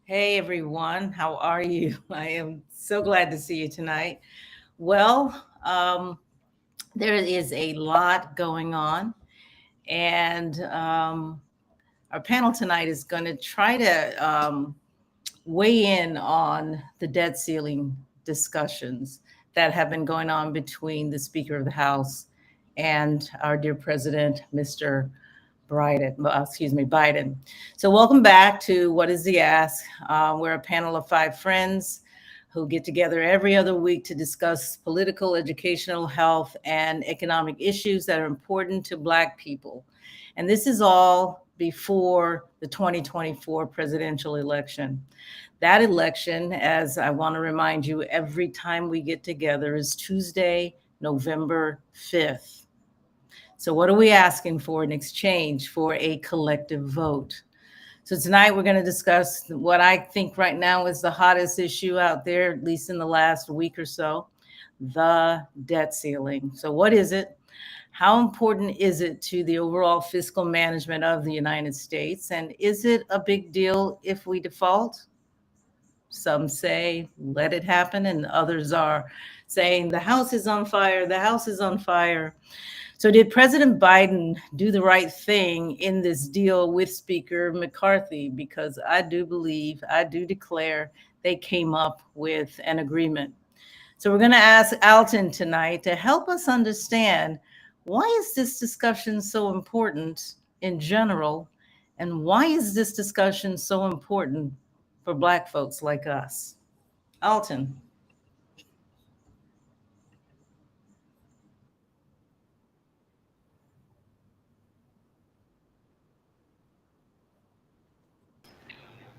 Hey everyone, how are you? I am so glad to see you tonight. Well, there is a lot going on, and our panel tonight is going to try to weigh in on the debt ceiling discussions that have been going on between the Speaker of the House and our dear President, Mr. Biden. So, welcome back to What is the Ask? We're a panel of five friends who get together every other week to discuss political, educational, health, and economic issues that are important to Black people. And this is all before the 2024 presidential election. That election, as I want to remind you every time we get together, is Tuesday, November 5th. So, what are we asking for in exchange for a collective vote? So, tonight we're going to discuss what I think right now is the hottest issue out there, at least in the last week or so, the debt ceiling. So, what is it? How important is it to the overall fiscal management of the United States? And is it a big deal if we default? Some say let it happen, and others are saying the house is on fire, the house is on fire. So, did President Biden do the right thing in this deal with Speaker McCarthy? Because I do believe, I do declare they came up with an agreement. So, we're going to ask Alton tonight to help us understand why is this discussion so important in general, and why is this discussion so important for Black folks like us? Alton.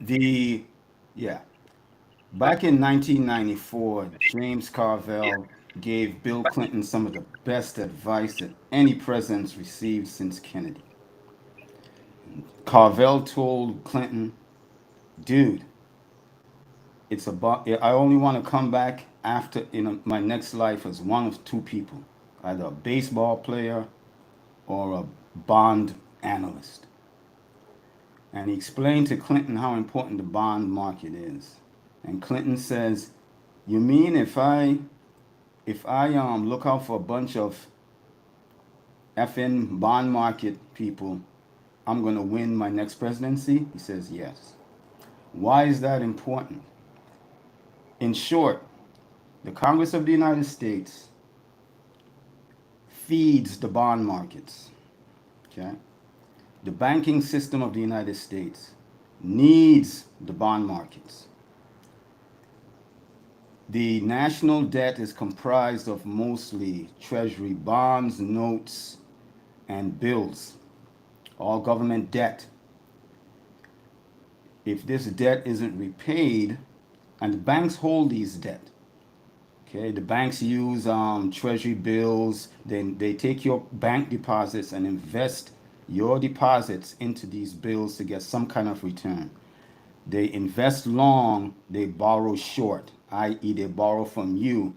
The yeah, back in 1994, James Carville gave Bill Clinton some of the best advice that any president's received since Kennedy. Carville told Clinton, "Dude, it's about. I only want to come back after my next life as one of two people, either a baseball player or a bond analyst." And he explained to Clinton how important the bond market is. And Clinton says, "You mean if I look out for a bunch of effing bond market people, I'm gonna win my next presidency?" He says, "Yes." Why is that important? In short, the Congress of the United States feeds the bond markets. Okay? The banking system of the United States needs the bond markets. The national debt is comprised of mostly treasury bonds, notes, and bills, all government debt. If this debt isn't repaid, and the banks hold these debt, okay, the banks use treasury bills, then they take your bank deposits and invest your deposits into these bills to get some kind of return. They invest long, they borrow short, i.e., they borrow from you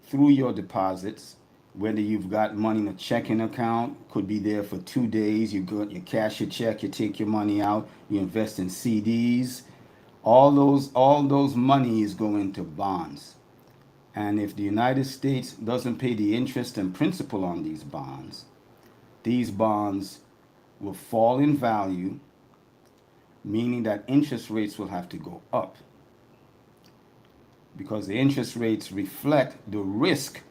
through your deposits. Whether you've got money in a checking account, could be there for 2 days. You cash your check, you take your money out, you invest in CDs. All those monies go into bonds. And if the United States doesn't pay the interest and principal on these bonds will fall in value, meaning that interest rates will have to go up because the interest rates reflect the risk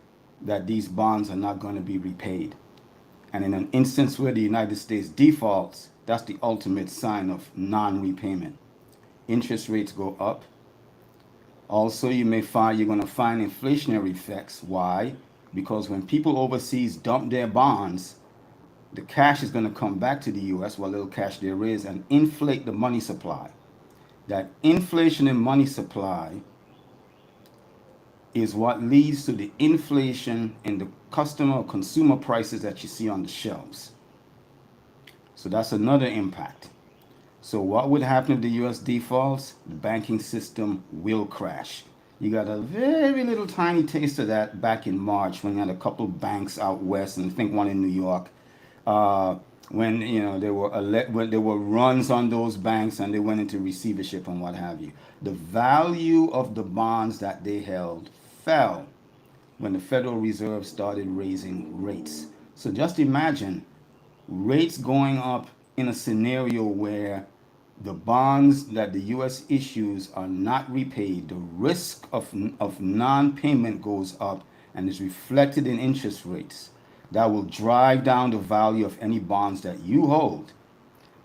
that these bonds are not going to be repaid. And in an instance where the United States defaults, that's the ultimate sign of non repayment. Interest rates go up. Also, you're going to find inflationary effects. Why? Because when people overseas dump their bonds, the cash is going to come back to the US, what little cash there is, and inflate the money supply. That inflation in money supply is what leads to the inflation in the customer or consumer prices that you see on the shelves. So that's another impact. So what would happen if the US defaults? The banking system will crash. You got a very little tiny taste of that back in March when you had a couple banks out west, and I think one in New York, when when there were runs on those banks and they went into receivership and what have you. The value of the bonds that they held fell when the Federal Reserve started raising rates. So just imagine rates going up in a scenario where the bonds that the US issues are not repaid, the risk of non-payment goes up and is reflected in interest rates. That will drive down the value of any bonds that you hold.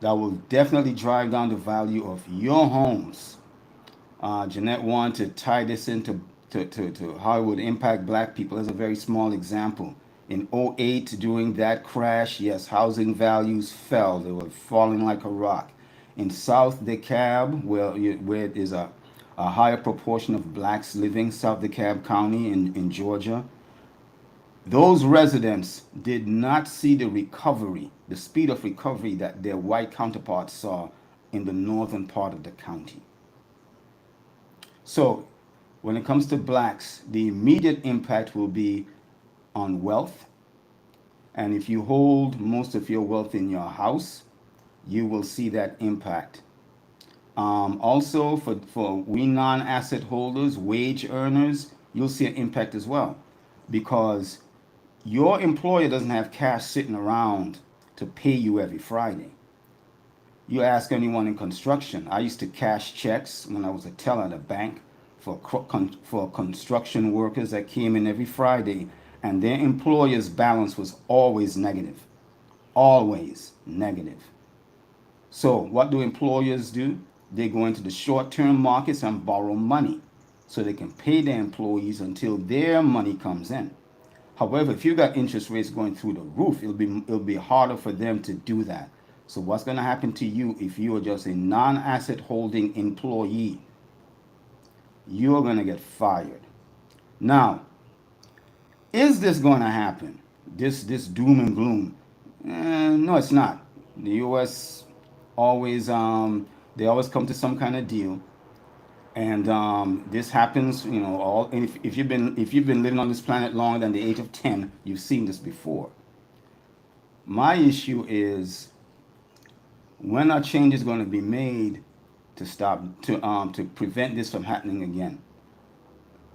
That will definitely drive down the value of your homes. Jeanette wanted to tie this into to how it would impact black people as a very small example. In '08, during that crash, yes, housing values fell. They were falling like a rock. In South DeKalb, where it is a higher proportion of blacks living, South DeKalb County in Georgia, those residents did not see the recovery, the speed of recovery that their white counterparts saw in the northern part of the county. So, when it comes to blacks, the immediate impact will be on wealth. And if you hold most of your wealth in your house, you will see that impact. Also, for we non asset holders, wage earners, you'll see an impact as well. Because your employer doesn't have cash sitting around to pay you every Friday. You ask anyone in construction. I used to cash checks when I was a teller at a bank for construction workers that came in every Friday, and their employer's balance was always negative. Always negative. So, what do employers do? They go into the short term markets and borrow money so they can pay their employees until their money comes in. However, if you got interest rates going through the roof, it'll be harder for them to do that. So what's going to happen to you if you are just a non-asset holding employee? You're going to get fired. Now, is this going to happen? This doom and gloom? No, it's not. The U.S. always they always come to some kind of deal, and this happens. All. And if you've been living on this planet longer than the age of 10, you've seen this before. My issue is, when are changes going to be made to stop to prevent this from happening again?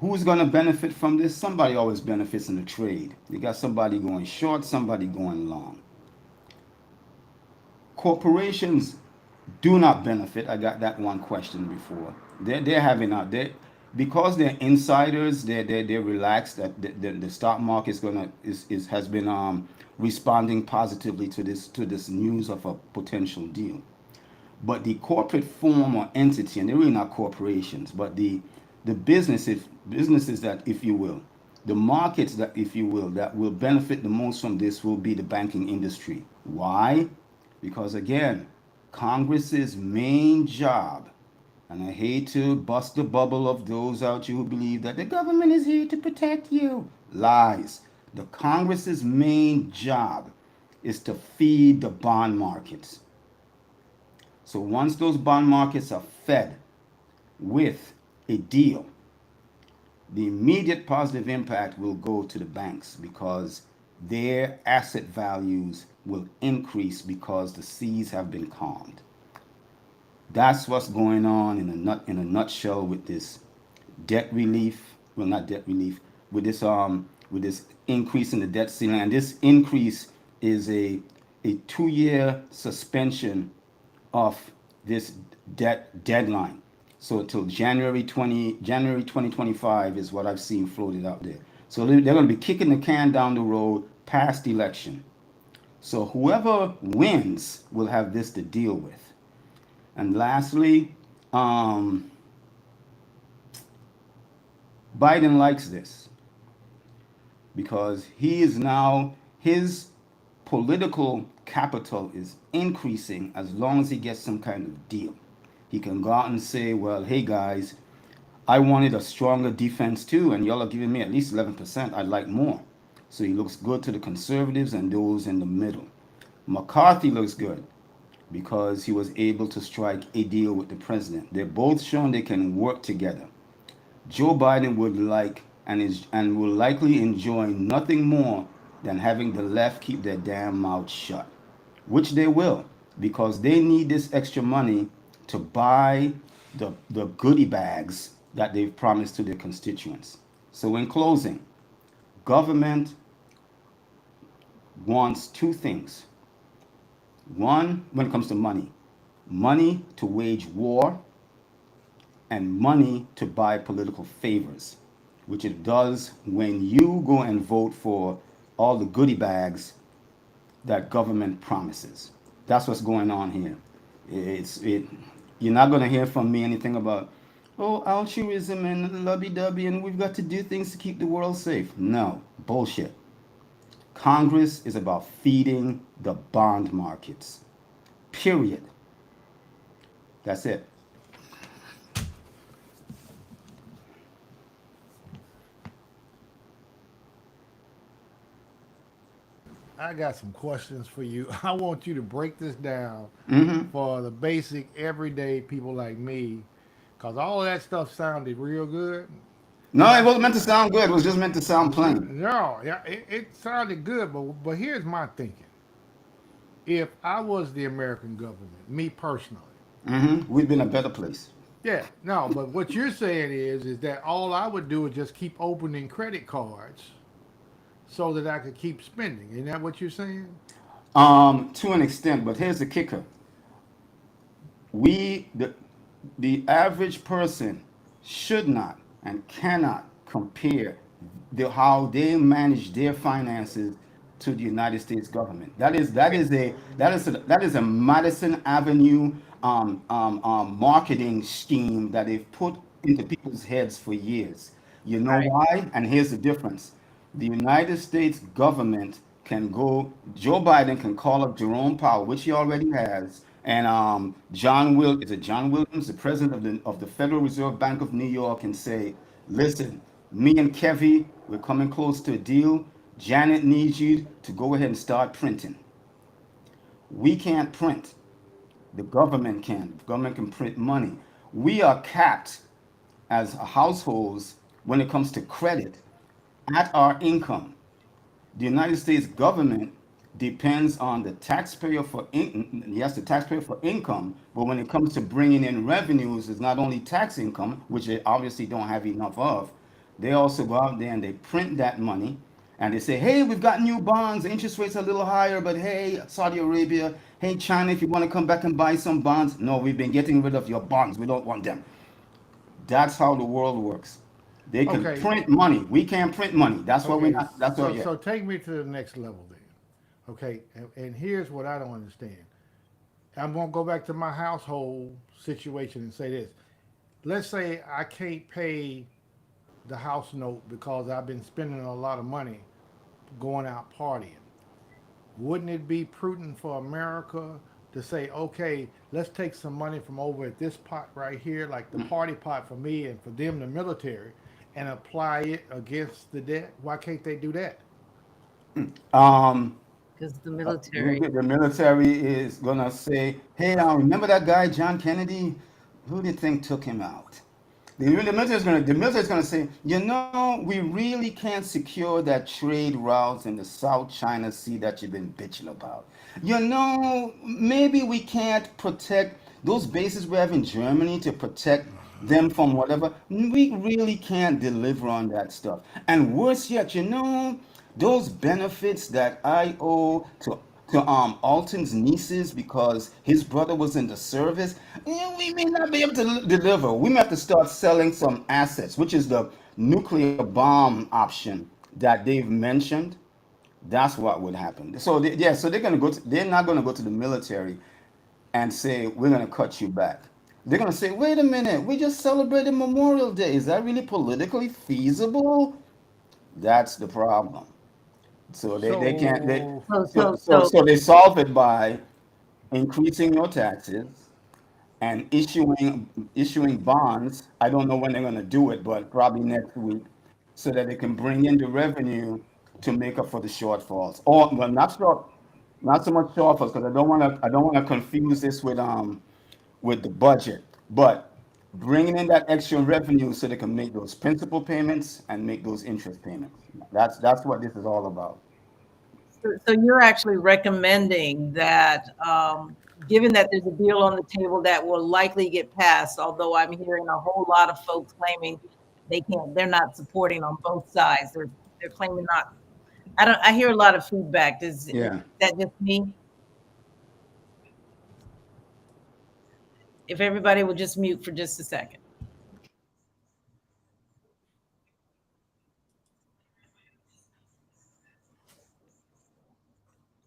Who's going to benefit from this? Somebody always benefits in the trade. You got somebody going short, somebody going long. Corporations do not benefit. I got that one question before. They're having out there because they're insiders. They're relaxed that the stock market has been responding positively to this news of a potential deal. But the corporate form or entity, and they're really not corporations, but the businesses that, if you will, the markets that, if you will, that will benefit the most from this will be the banking industry. Why? Because again, Congress's main job, and I hate to bust the bubble of those out you who believe that the government is here to protect you. Lies. The Congress's main job is to feed the bond markets. So once those bond markets are fed with a deal, the immediate positive impact will go to the banks because their asset values will increase because the seas have been calmed. That's what's going on in a nutshell with this debt relief. Well, not debt relief. With this increase in the debt ceiling, and this increase is a 2-year suspension of this debt deadline. So until January 2025 is what I've seen floated out there. So they're going to be kicking the can down the road past election. So whoever wins will have this to deal with. And lastly, Biden likes this because he is now, his political capital is increasing as long as he gets some kind of deal. He can go out and say, well, hey guys, I wanted a stronger defense too, and y'all are giving me at least 11%. I'd like more. So he looks good to the conservatives and those in the middle. McCarthy looks good because he was able to strike a deal with the president. They're both shown they can work together. Joe Biden would like and will likely enjoy nothing more than having the left keep their damn mouth shut. which they will, because they need this extra money to buy the goodie bags that they've promised to their constituents. So, in closing, government wants two things. One, when it comes to money, money to wage war and money to buy political favors, which it does when you go and vote for all the goodie bags that government promises. That's what's going on here. It's it. You're not going to hear from me anything about, oh, altruism and lovey-dovey, and we've got to do things to keep the world safe. No, bullshit. Congress is about feeding the bond markets. Period. That's it. I got some questions for you. I want you to break this down Mm-hmm. for the basic everyday people like me, because all of that stuff sounded real good. No, But it wasn't meant to sound good. It was just meant to sound plain. no, yeah, it sounded good. But here's my thinking: if I was the American government, me personally, Mm-hmm. We've been a better place. yeah, no. But what you're saying is that all I would do is just keep opening credit cards so that I could keep spending. Isn't that what you're saying? To an extent, but here's the kicker. We the average person should not and cannot compare how they manage their finances to the United States government. That is a Madison Avenue marketing scheme that they've put into people's heads for years. You know Right. why? And here's the difference. The United States government can go, Joe Biden can call up Jerome Powell, which he already has, and is it John Williams, the president of the Federal Reserve Bank of New York, and say, listen, me and Kevy, we're coming close to a deal. Janet needs you to go ahead and start printing. We can't print. The government can. The government can print money. We are capped as households when it comes to credit at our income. The United States government depends on the taxpayer for yes, the taxpayer for income, but when it comes to bringing in revenues, it's not only tax income, which they obviously don't have enough of. They also go out there and they print that money, and they say, hey, we've got new bonds, interest rates are a little higher, but hey, Saudi Arabia, hey, China, if you want to come back and buy some bonds, no, we've been getting rid of your bonds, we don't want them. That's how the world works. They can Okay, print money. We can't print money. That's why we're okay. not. That's why. So Yeah. so take me to the next level then. Okay, and here's what I don't understand. I'm gonna go back to my household situation and say this. Let's say I can't pay the house note because I've been spending a lot of money going out partying. Wouldn't it be prudent for America to say, okay, let's take some money from over at this pot right here, like the party pot for me and for them, the military, and apply it against the debt? Why can't they do that? Um, Because the military. the military is gonna say, "Hey, remember that guy John Kennedy? Who do you think took him out?" The military is gonna say, we really can't secure that trade routes in the South China Sea that you've been bitching about. Maybe we can't protect those bases we have in Germany to protect them from whatever. We really can't deliver on that stuff. And worse yet, those benefits that I owe to Alton's nieces because his brother was in the service, we may not be able to deliver. We may have to start selling some assets, which is the nuclear bomb option that they've mentioned. That's what would happen. So so they're gonna they're not gonna go to the military and say we're gonna cut you back. They're gonna say, wait a minute, we just celebrated Memorial Day. Is that really politically feasible? That's the problem. So they can't So So, so, so, so they solve it by increasing your taxes and issuing bonds. I don't know when they're going to do it, but probably next week, so that they can bring in the revenue to make up for the shortfalls. Or well, not so much shortfalls because I don't want to confuse this with the budget, but bringing in that extra revenue so they can make those principal payments and make those interest payments. That's what this is all about. So you're actually recommending that, given that there's a deal on the table that will likely get passed, although I'm hearing a whole lot of folks claiming they're not supporting on both sides. They're claiming not. I hear a lot of feedback. Is Yeah. that just me? If everybody would just mute for just a second.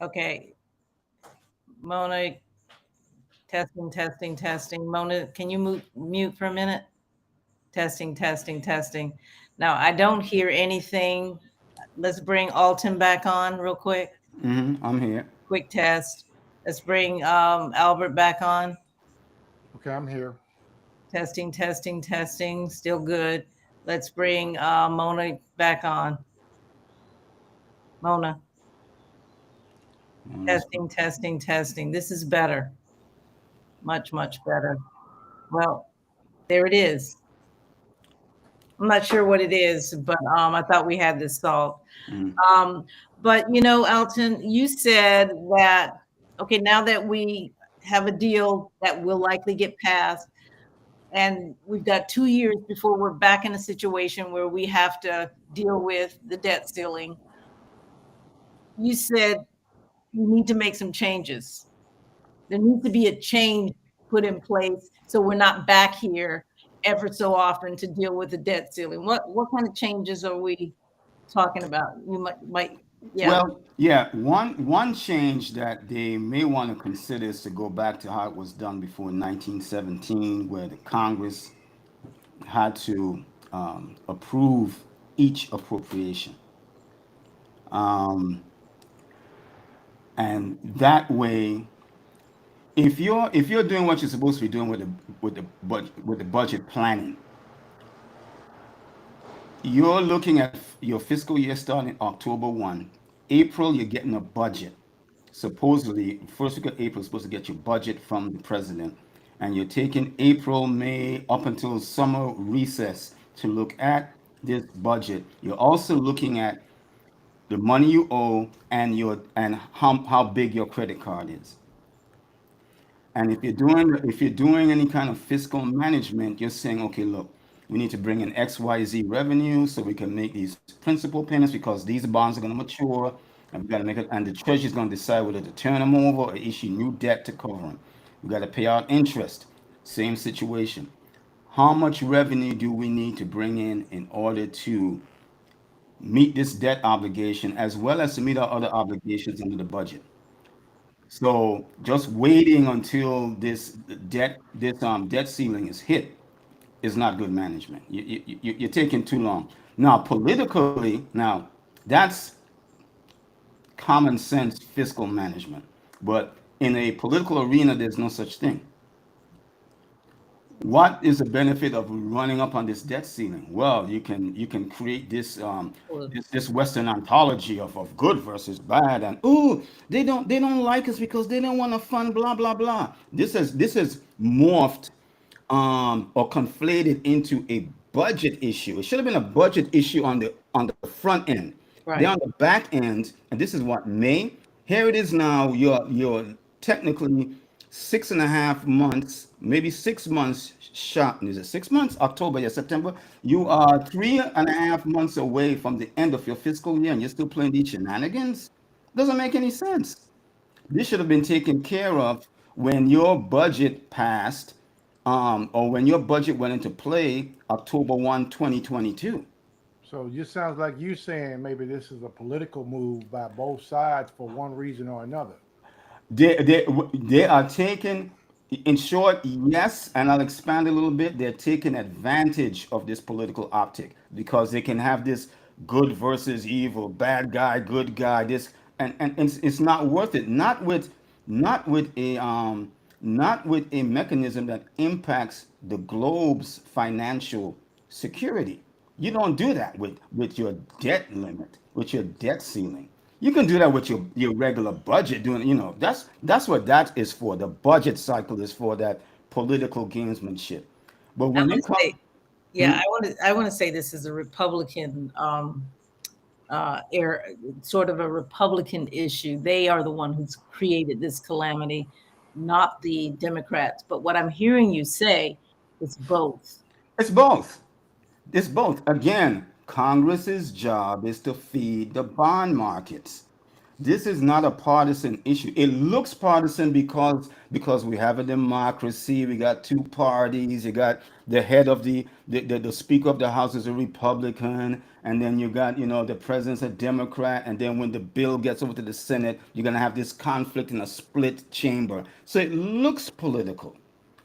Okay. Mona, testing, testing, testing. Mona, can you mute for a minute? Testing, testing, testing. Now, I don't hear anything. Let's bring Alton back on real quick. I'm here. Quick test. Let's bring Albert back on. Okay, I'm here. Testing, testing, testing. Still good. Let's bring Mona back on. Mona. Testing, testing, testing. This is better. Much, much better. Well, there it is. I'm not sure what it is, but I thought we had this solved. But you know, Alton, you said that, okay, now that we have a deal that will likely get passed, and we've got 2 years before we're back in a situation where we have to deal with the debt ceiling. You said you need to make some changes. There needs to be a change put in place so we're not back here ever so often to deal with the debt ceiling. What kind of changes are we talking about? You might yeah. Well, yeah, one change that they may want to consider is to go back to how it was done before 1917, where the Congress had to approve each appropriation. And that way, if you're doing what you're supposed to be doing with the budget planning, you're looking at your fiscal year starting October 1. April, you're getting a budget. Supposedly, first week of April, you're supposed to get your budget from the president. And you're taking April, May, up until summer recess to look at this budget. You're also looking at the money you owe and how big your credit card is. And if you're doing any kind of fiscal management, you're saying, okay, look, we need to bring in XYZ revenue so we can make these principal payments because these bonds are going to mature, and we got to make it. And the treasury is going to decide whether to turn them over or issue new debt to cover them. We got to pay out interest. Same situation. How much revenue do we need to bring in order to meet this debt obligation as well as to meet our other obligations under the budget? So just waiting until this debt ceiling is hit is not good management. You're taking too long. Now, politically, that's common sense fiscal management. But in a political arena, there's no such thing. What is the benefit of running up on this debt ceiling? Well, you can create this this Western ontology of good versus bad, and they don't like us because they don't want to fund blah blah blah. This is morphed or conflated into a budget issue. It should have been a budget issue on the front end. Right. They're on the back end, and this is what May. Here it is now. You're technically 6.5 months, maybe 6 months short. Is it 6 months? October, yeah, September. You are 3.5 months away from the end of your fiscal year, and you're still playing these shenanigans. Doesn't make any sense. This should have been taken care of when your budget passed, or when your budget went into play October 1, 2022. So it just sounds like you saying maybe this is a political move by both sides for one reason or another. They are taking, in short, yes, and I'll expand a little bit. They're taking advantage of this political optic because they can have this good versus evil, bad guy, good guy. This and it's not worth it. Not with a mechanism that impacts the globe's financial security. You don't do that with your debt limit, with your debt ceiling. You can do that with your regular budget. That's what that is for. The budget cycle is for that political gamesmanship. But when it comes, I want to say this is a Republican sort of a Republican issue. They are the one who's created this calamity, not the Democrats. But what I'm hearing you say is both. It's both. It's both. Again, Congress's job is to feed the bond markets. This is not a partisan issue. It looks partisan because we have a democracy. We got two parties. You got the head of the Speaker of the House is a Republican, and then you got the president's a Democrat, and then when the bill gets over to the Senate, you're gonna have this conflict in a split chamber. So it looks political.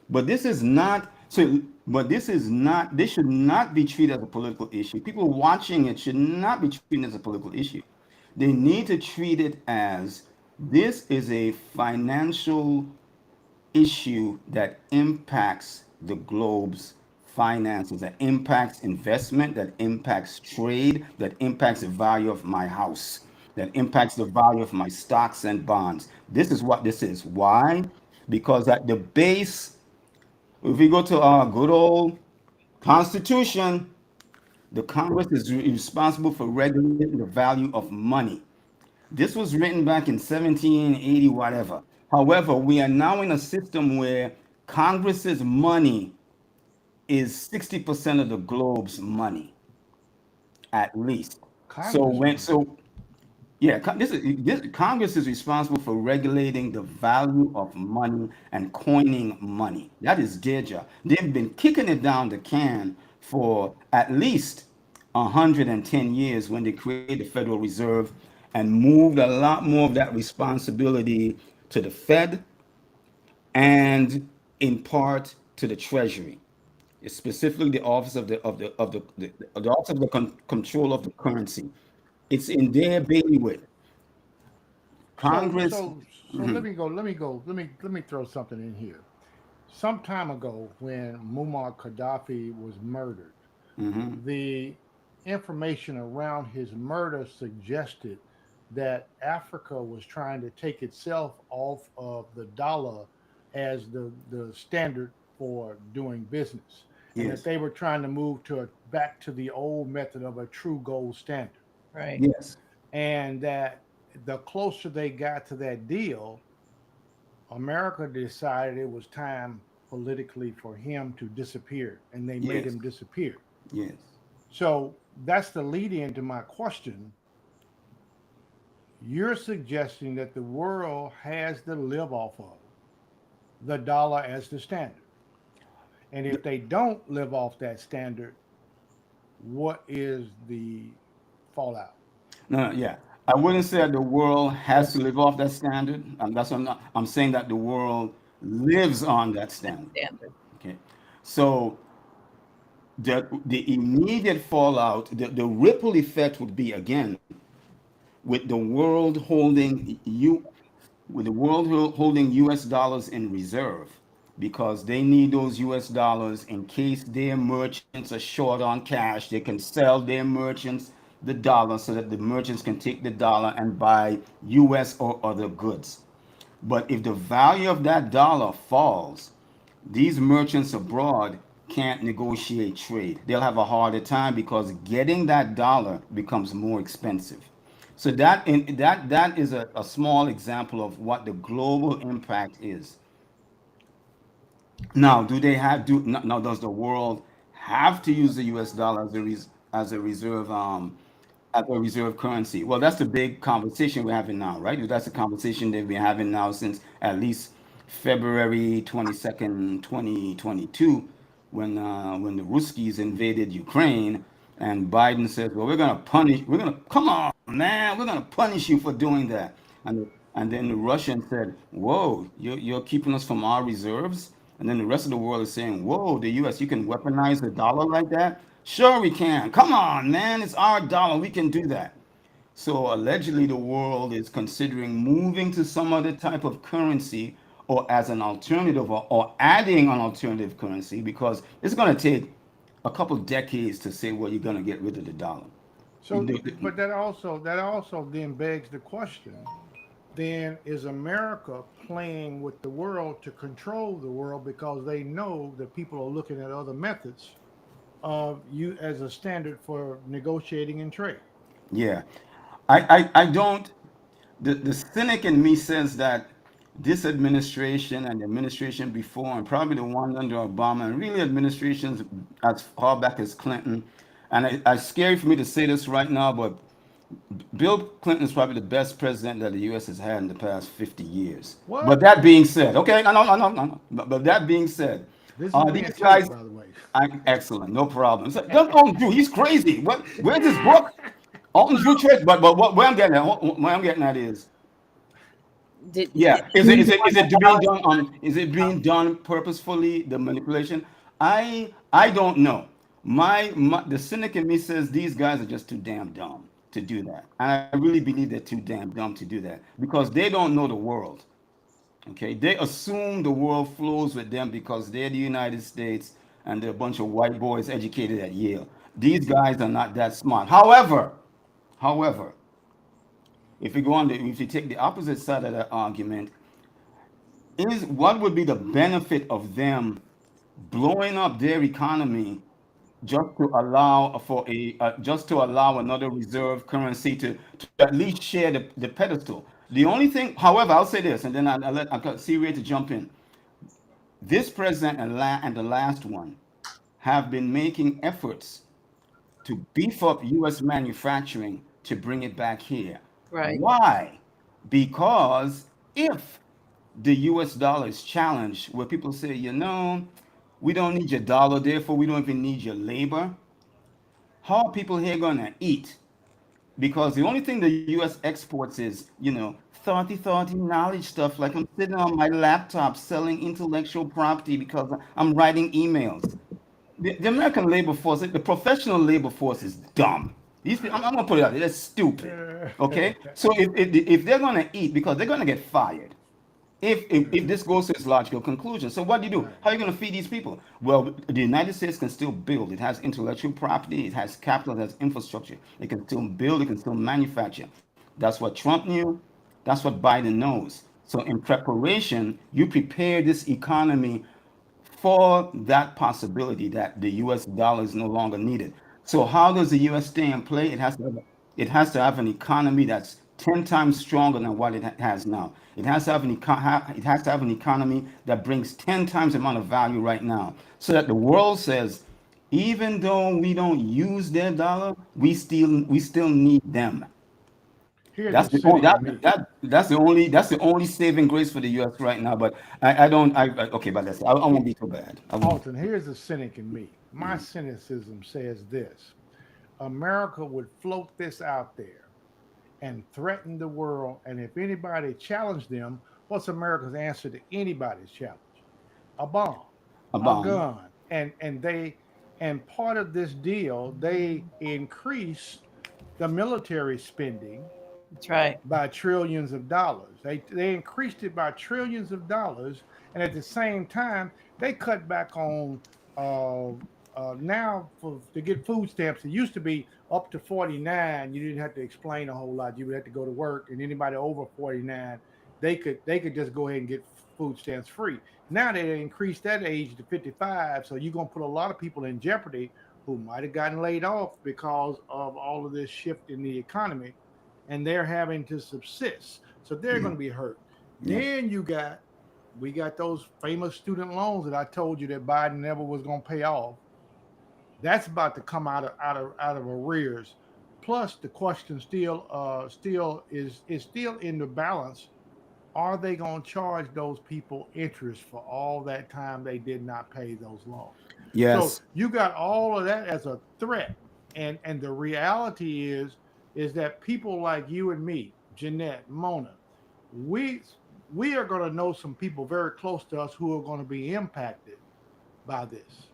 But this is not so. But this is not. This should not be treated as a political issue. People watching it should not be treated as a political issue. They need to treat it as this is a financial issue that impacts the globe's finances, that impacts investment, that impacts trade, that impacts the value of my house, that impacts the value of my stocks and bonds. This is what this is. Why? Because at the base, if we go to our good old Constitution, the Congress is responsible for regulating the value of money. This was written back in 1780, whatever. However, we are now in a system where Congress's money is 60% of the globe's money, at least. So Congress when money. so yeah, this Congress is responsible for regulating the value of money and coining money. That is their job. They've been kicking it down the can for at least 110 years when they created the Federal Reserve and moved a lot more of that responsibility to the Fed and in part to the Treasury, specifically the Office of the Office of the Control of the Currency. It's in their bailiwick. So Congress. so so let me throw something in here. Some time ago, when Muammar Gaddafi was murdered, the information around his murder suggested that Africa was trying to take itself off of the dollar as the standard for doing business, and that Yes, they were trying to move back to the old method of a true gold standard, Right. yes, and that the closer they got to that deal, America decided it was time politically for him to disappear, and they made yes, him disappear. yes. So that's the lead in to my question. You're suggesting that the world has to live off of the dollar as the standard. And if they don't live off that standard, what is the fallout? No, no, yeah. I wouldn't say that the world has to live off that standard. That's what I'm not. I'm saying that the world lives on that standard. Standard. Okay. So the immediate fallout, the ripple effect would be again with the world holding holding U.S. dollars in reserve because they need those U.S. dollars in case their merchants are short on cash. They can sell their merchants the dollar so that the merchants can take the dollar and buy U.S. or other goods. But if the value of that dollar falls, these merchants abroad can't negotiate trade. They'll have a harder time because getting that dollar becomes more expensive. So that is a small example of what the global impact is. Now, do they have do now does the world have to use the US dollar as a reserve currency? Well, that's the big conversation we're having now, right? That's the conversation that we're having now since at least February 22nd, 2022, when the Ruskies invaded Ukraine, and Biden said, "Well, we're gonna come on, man, we're gonna punish you for doing that." And then the Russians said, "Whoa, you're keeping us from our reserves." And then the rest of the world is saying, "Whoa, the U.S. you can weaponize the dollar like that?" Sure, we can. Come on, man, it's our dollar. We can do that. So allegedly, the world is considering moving to some other type of currency or as an alternative or adding an alternative currency because it's going to take a couple decades to say, well, you're going to get rid of the dollar. So, but that also then begs the question: then is America playing with the world to control the world because they know that people are looking at other methods of you as a standard for negotiating and trade? Yeah. I don't, the cynic in me says that this administration and the administration before, and probably the one under Obama, and really administrations as far back as Clinton, and it's scary for me to say this right now, but Bill Clinton is probably the best president that the U.S. has had in the past 50 years. But What? that being said, okay, no. But that being said, This is being these taped, guys, by the way. excellent, no problem. So, don't Alton Drew, he's crazy. What? Where's his book? Alton Drew Church. But where I'm getting at, what I'm getting at is, Did yeah, you is it being want done on, is it being done purposefully, the manipulation? I don't know. My the cynic in me says these guys are just too damn dumb to do that. And I really believe they're too damn dumb to do that because they don't know the world. Okay, they assume the world flows with them because they're the United States and they're a bunch of white boys educated at Yale. These guys are not that smart. However, if you go on the, if you take the opposite side of that argument, is what would be the benefit of them blowing up their economy just to allow for a just to allow another reserve currency to at least share the pedestal. The only thing, however, I'll say this, and then I'll got Syria to jump in. This president and the last one have been making efforts to beef up U.S. manufacturing to bring it back here. right? Why? Because if the US dollar is challenged, where people say, we don't need your dollar, therefore we don't even need your labor, how are people here going to eat? Because the only thing the US exports is, thoughty knowledge stuff. Like I'm sitting on my laptop selling intellectual property because I'm writing emails. The American labor force, the professional labor force is dumb. I'm gonna put it out there, they're stupid. Okay? So if they're gonna eat, because they're gonna get fired, if this goes to its logical conclusion. So what do you do? Right. How are you going to feed these people? Well, the United States can still build. It has intellectual property. It has capital. It has infrastructure. It can still build. It can still manufacture. That's what Trump knew. That's what Biden knows. So in preparation, you prepare this economy for that possibility that the U.S. dollar is no longer needed. So how does the U.S. stay in play? It has to have an economy that's 10 times stronger than what it has now. It has to have it has to have an economy that brings 10 times the amount of value right now, so that the world says, even though we don't use their dollar, we still need them. Here's That's the the only cynic in me. that's the only saving grace for the U.S. right now. But I don't okay, but I won't be too bad. I won't. Alton, here's the cynic in me. My cynicism says this: America would float this out there and threaten the world, and if anybody challenged them, what's America's answer to anybody's challenge? A bomb, A a bomb. gun, and part of this deal, they increase the military spending That's right. by trillions of dollars. They increased it by trillions of dollars, and at the same time, they cut back on uh, now for to get food stamps. It used to be up to 49. You didn't have to explain a whole lot. You would have to go to work, and anybody over 49, they could just go ahead and get food stamps free. Now they increased that age to 55, so you're gonna put a lot of people in jeopardy who might have gotten laid off because of all of this shift in the economy, and they're having to subsist. So they're going to be hurt. Yeah. Then we got those famous student loans that I told you that Biden never was going to pay off. That's about to come out of arrears. Plus, the question still is still in the balance. Are they going to charge those people interest for all that time they did not pay those loans? So Yes. you got all of that as a threat, and the reality is that people like you and me, Jeanette, Mona, we we are going to know some people very close to us who are going to be impacted by this.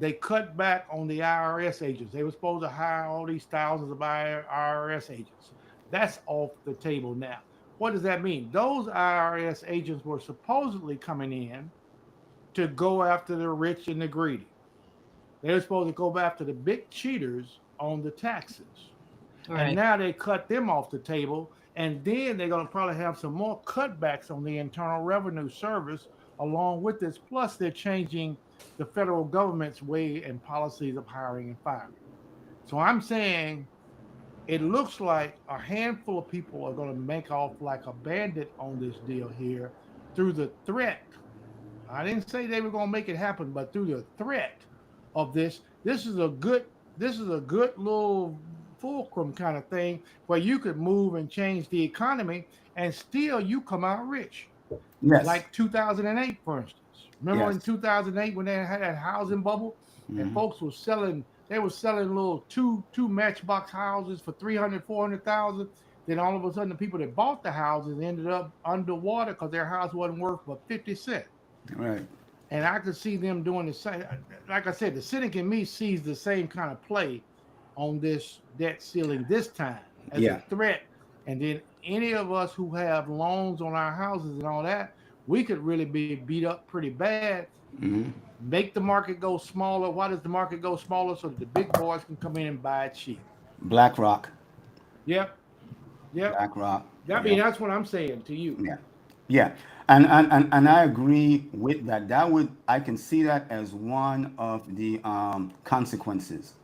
They cut back on the IRS agents. They were supposed to hire all these thousands of IRS agents. That's off the table now. What does that mean? Those IRS agents were supposedly coming in to go after the rich and the greedy. They were supposed to go after the big cheaters on the taxes. And Right. now they cut them off the table. And then they're going to probably have some more cutbacks on the Internal Revenue Service along with this. Plus, they're changing the federal government's way and policies of hiring and firing. So I'm saying it looks like a handful of people are going to make off like a bandit on this deal here through the threat. I didn't say they were going to make it happen, but through the threat of this, this is a good little fulcrum kind of thing where you could move and change the economy and still you come out rich. Yes. Like 2008, for instance. Remember in Yes. 2008 when they had that housing bubble and Hmm. folks were selling, they were selling little two matchbox houses for 300, 400,000. Then all of a sudden, the people that bought the houses ended up underwater because their house wasn't worth but 50 cents. Right. And I could see them doing the same. Like I said, the cynic in me sees the same kind of play on this debt ceiling this time as a Yeah. threat. And then any of us who have loans on our houses and all that, we could really be beat up pretty bad. Hmm. Make the market go smaller. Why does the market go smaller? So that the big boys can come in and buy it cheap. BlackRock. Yep. Yep. BlackRock. I mean, Yeah. that's what I'm saying to you. Yeah. Yeah. And I agree with that. That would I can see that as one of the consequences.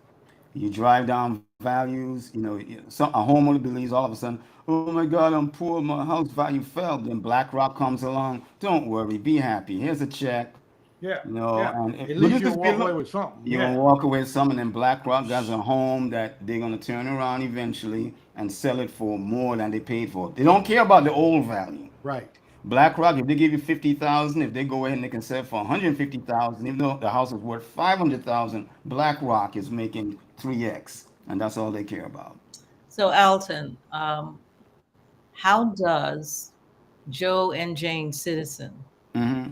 You drive down values, a homeowner believes all of a sudden, oh my God, I'm poor, my house value fell. Then BlackRock comes along. Don't worry, be happy. Here's a check, Yeah. Yeah. and At look least at you'll this walk bill. away Look, with something. you're gonna Yeah. walk away with something, and BlackRock has a home that they're gonna turn around eventually and sell it for more than they paid for. They don't care about the old value. Right. BlackRock, if they give you 50,000, if they go ahead and they can sell it for 150,000, even though the house is worth 500,000, BlackRock is making 3x, and that's all they care about. So, Alton, how does Joe and Jane Citizen Hmm.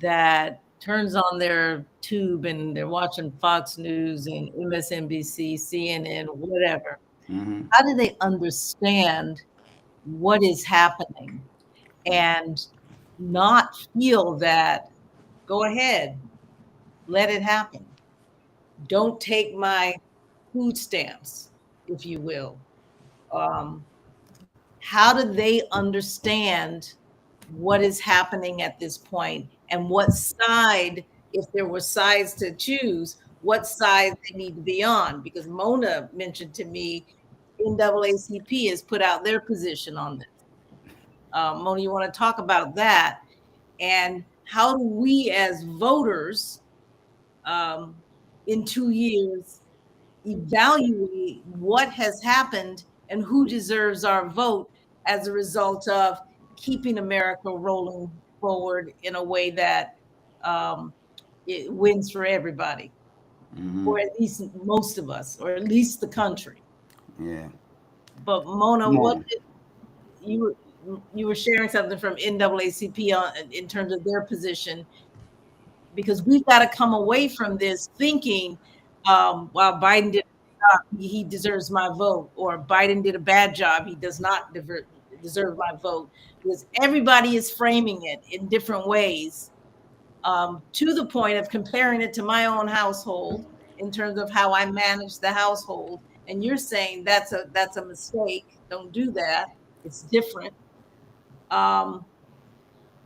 that turns on their tube and they're watching Fox News and MSNBC, CNN, whatever, Hmm. how do they understand what is happening and not feel that, go ahead, let it happen? Don't take my food stamps, if you will. Um, how do they understand what is happening at this point and what side, if there were sides to choose, what side they need to be on? Because Mona mentioned to me NAACP has put out their position on this. Mona, you want to talk about that? And how do we as voters um, in 2 years evaluate what has happened and who deserves our vote as a result of keeping America rolling forward in a way that um, it wins for everybody, Hmm. or at least most of us, or at least the country. Yeah. But Mona, Come what on. did you were sharing something from NAACP on, in terms of their position, because we've got to come away from this thinking, while Biden did a job, he deserves my vote, or Biden did a bad job, he does not deserve my vote, because everybody is framing it in different ways, to the point of comparing it to my own household in terms of how I manage the household. And you're saying that's a mistake. Don't do that. It's different. Um,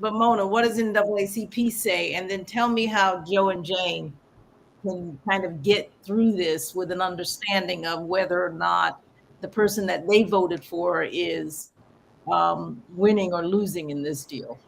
but Mona, what does NAACP say? And then tell me how Joe and Jane can kind of get through this with an understanding of whether or not the person that they voted for is winning or losing in this deal.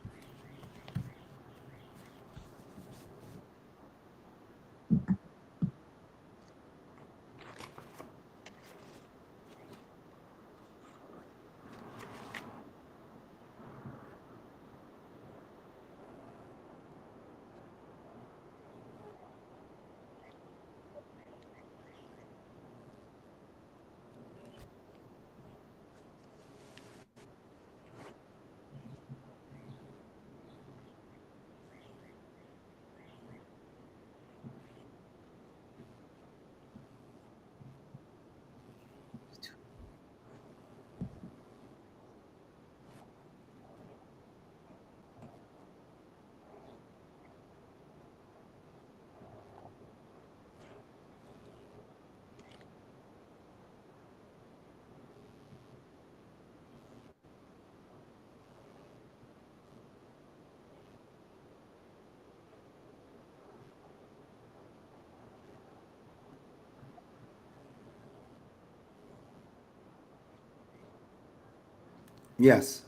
Yes.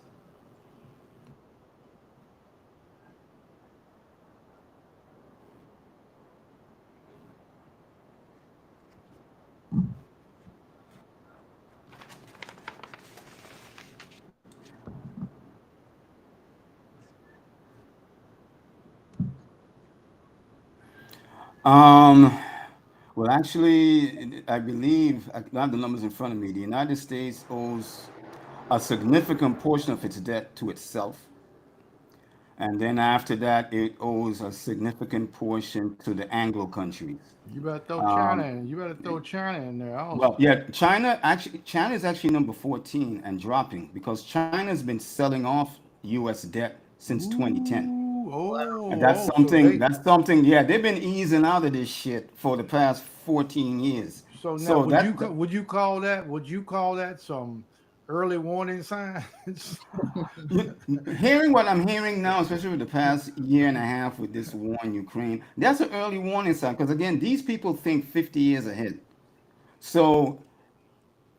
Um, well, actually, I believe I don't have the numbers in front of me. The United States owes a significant portion of its debt to itself, and then after that, it owes a significant portion to the Anglo countries. You better throw China Um, in. You better throw China in there well, also. yeah, China is actually number 14 and dropping because China's been selling off U.S. debt since 2010. Ooh, And oh, oh. So they. that's something, yeah, they've been easing out of this shit for the past 14 years. So now, So that would you call that? Would you call that some early warning signs? hearing what I'm hearing now, especially with the past year and a half with this war in Ukraine, that's an early warning sign because again, these people think 50 years ahead. So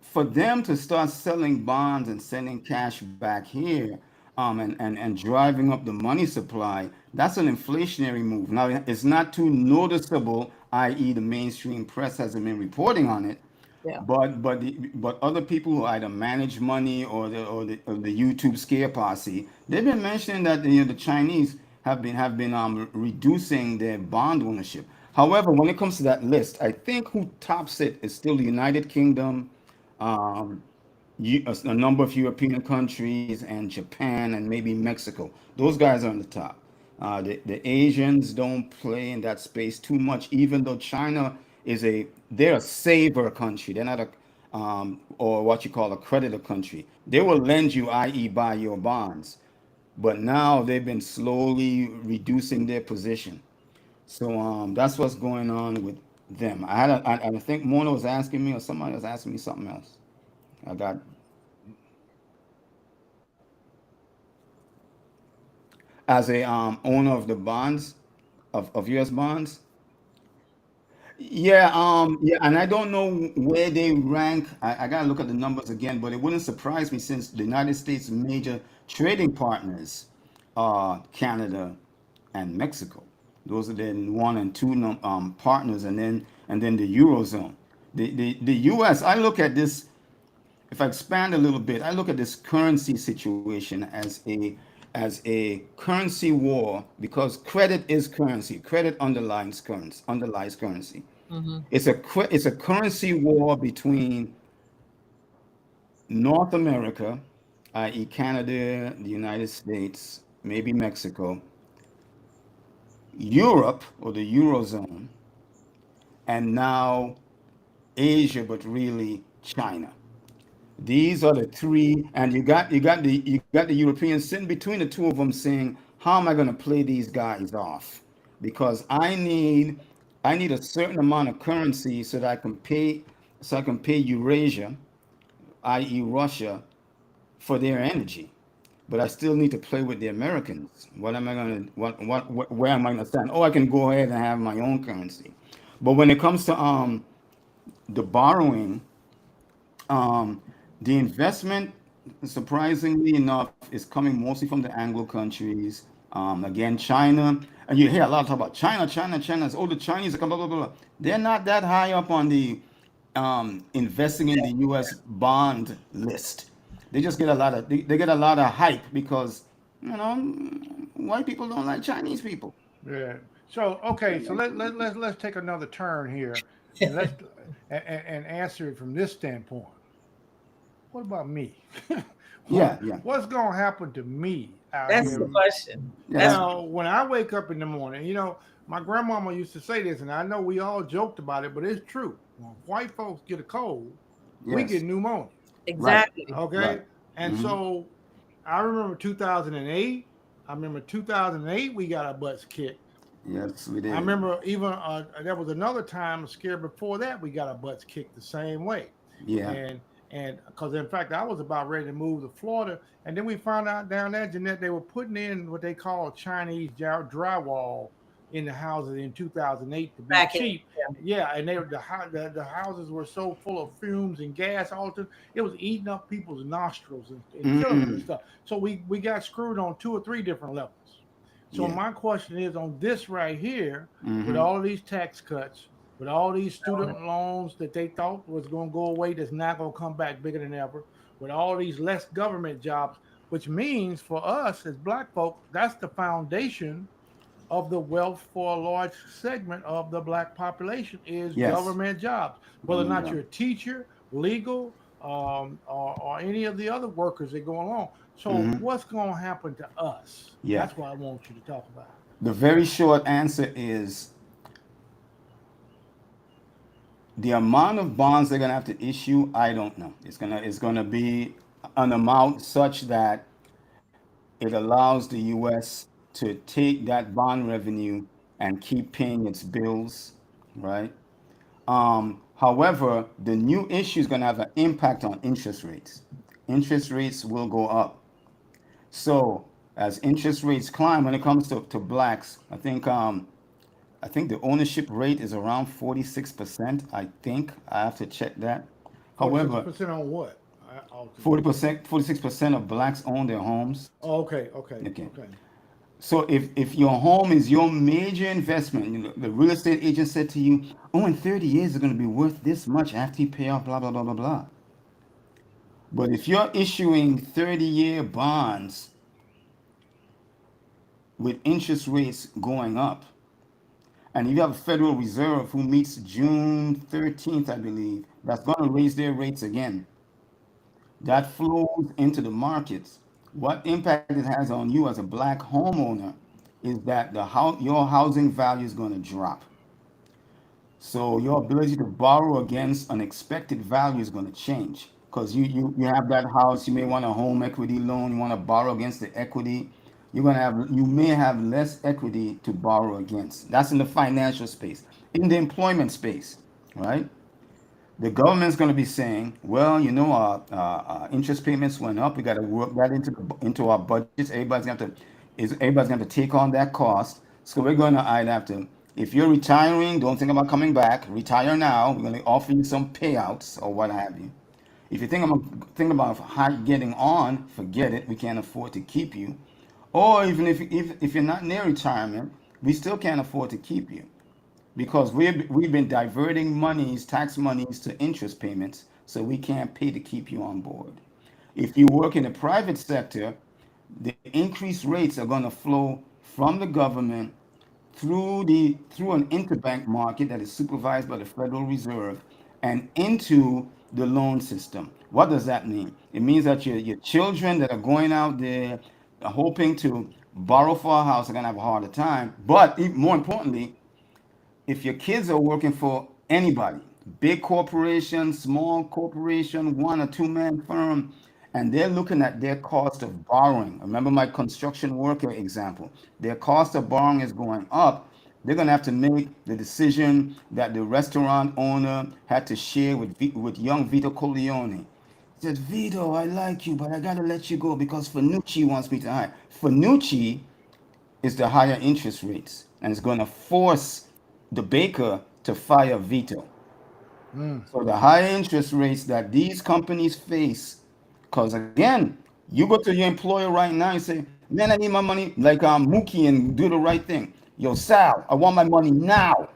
for them to start selling bonds and sending cash back here, and driving up the money supply, that's an inflationary move. Now, it's not too noticeable, i.e., the mainstream press hasn't been reporting on it, Yeah. but other people who either manage money or the YouTube scare posse, they've been mentioning that the Chinese have been reducing their bond ownership. However, when it comes to that list, I think who tops it is still the United Kingdom, um, a number of European countries, and Japan, and maybe Mexico. Those guys are on the top. The Asians don't play in that space too much, even though China they're a saver country. They're not or what you call a creditor country. They will lend you, i.e., buy your bonds. But now they've been slowly reducing their position. So that's what's going on with them. I think Mona was asking me, or somebody was asking me something else. I got as a owner of the bonds of U.S. bonds. Yeah, and I don't know where they rank. I gotta look at the numbers again, but it wouldn't surprise me since the United States' major trading partners are Canada and Mexico. Those are the one and two partners, and then the Eurozone. The U.S. I look at this. If I expand a little bit, I look at this currency situation as a currency war because credit is currency. Credit underlies currency. Hmm. It's a currency war between North America, i.e., Canada, the United States, maybe Mexico, Europe or the Eurozone, and now Asia, but really China. These are the three, and you got the Europeans sitting between the two of them saying, "How am I going to play these guys off? Because I need a certain amount of currency so I can pay Eurasia, i.e., Russia, for their energy, but I still need to play with the Americans. What am I going to where am I going to stand? Oh, I can go ahead and have my own currency, but when it comes to the borrowing, um, the investment, surprisingly enough, is coming mostly from the Anglo countries. Again, China, and you hear a lot of talk about China, China, China. Oh, the Chinese are blah blah blah. They're not that high up on the investing in the U.S. bond list. They just get a lot of they get a lot of hype because white people don't like Chinese people. Yeah. So okay. So let's take another turn here, and and answer it from this standpoint. What about me? Yeah, yeah, What's gonna happen to me out That's here? the question. yeah. That's Now, when I wake up in the morning, my grandmama used to say this, and I know we all joked about it, but it's true. When white folks get a cold, we get Yes, pneumonia. right, exactly. Okay, right. and Hmm. so I remember 2008. I remember 2008 we got our butts kicked. Yes, we I did. remember even there was another time scare before that we got our butts kicked the same way, Yeah, and because in fact I was about ready to move to Florida, and then we found out down there, Jeanette, they were putting in what they call Chinese drywall in the houses in 2008 to be Back in. cheap, Yeah, and the houses were so full of fumes and gas all the time. It was eating up people's nostrils and killing them and Mm, stuff. So we got screwed on two or three different levels. So yeah. my question is on this right here, with Mm-hmm. all of these tax cuts, with all these student loans that they thought was going to go away, that's not going to come back bigger than ever, with all these less government jobs, which means for us as black folk, that's the foundation of the wealth for a large segment of the black population is Yes. government jobs, whether or Government not job. you're a teacher, legal, or any of the other workers that go along. So Mm-hmm. what's going to happen to us? Yeah. That's what I want you to talk about. The very short answer is the amount of bonds they're gonna have to issue. I don't know. It's gonna be an amount such that it allows the U.S. to take that bond revenue and keep paying its bills, right? However, the new issue is going to have an impact on interest rates. Interest rates will go up. So as interest rates climb, when it comes to blacks, I think the ownership rate is around 46%. I think I have to check that. However, 46% on what? Ultimately. 40%, 46% of blacks own their homes. Oh, okay, okay, Okay. okay. So if your home is your major investment, the real estate agent said to you, oh, in 30 years it's going to be worth this much after you pay off, blah, blah, blah, blah, blah. But if you're issuing 30-year bonds with interest rates going up, and you have a Federal Reserve who meets June 13th, I believe, that's going to raise their rates again. That flows into the markets. What impact it has on you as a black homeowner is that your housing value is going to drop. So your ability to borrow against unexpected value is going to change because you have that house. You may want a home equity loan. You want to borrow against the equity. You may have less equity to borrow against. That's in the financial space. In the employment space, right? The government's going to be saying, well, our interest payments went up. We got to work that into our budgets. Everybody's going to take on that cost. So we're going to either have to, if you're retiring, don't think about coming back. Retire now. We're going to offer you some payouts or what have you. If you think about how getting on, forget it. We can't afford to keep you. Or even if you're not near retirement, we still can't afford to keep you because we've been diverting tax monies to interest payments, so we can't pay to keep you on board. If you work in the private sector, the increased rates are going to flow from the government through an interbank market that is supervised by the Federal Reserve and into the loan system. What does that mean? It means that your children that are going out there hoping to borrow for a house are going to have a harder time. But more importantly, if your kids are working for anybody, big corporation, small corporation, one or two man firm, and they're looking at their cost of borrowing. Remember my construction worker example. Their cost of borrowing is going up. They're going to have to make the decision that the restaurant owner had to share with young Vito Corleone. He said, Vito, I like you, but I got to let you go because Fanucci wants me to hire. Fanucci is the higher interest rates, and it's going to force the baker to fire Vito. Mm. So the higher interest rates that these companies face, because again, you go to your employer right now and say, "Man, I need my money," like Mookie and do the right thing. Yo, Sal, I want my money now.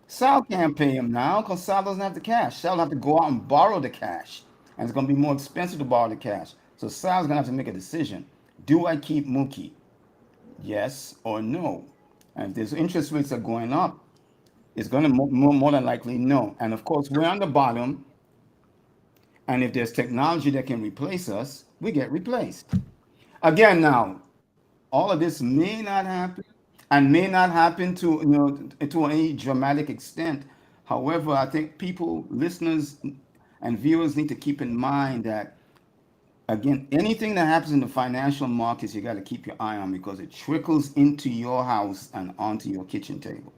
Sal can't pay him now because Sal doesn't have the cash. Sal will have to go out and borrow the cash, and it's going to be more expensive to borrow the cash. So Sal's going to have to make a decision: do I keep Mookie? Yes or no? And if these interest rates are going up, it's going to more than likely no. And of course, we're on the bottom. And if there's technology that can replace us, we get replaced. Again, now, all of this may not happen and may not happen to any dramatic extent. However, I think people, listeners, and viewers need to keep in mind that again, anything that happens in the financial markets, you got to keep your eye on because it trickles into your house and onto your kitchen table.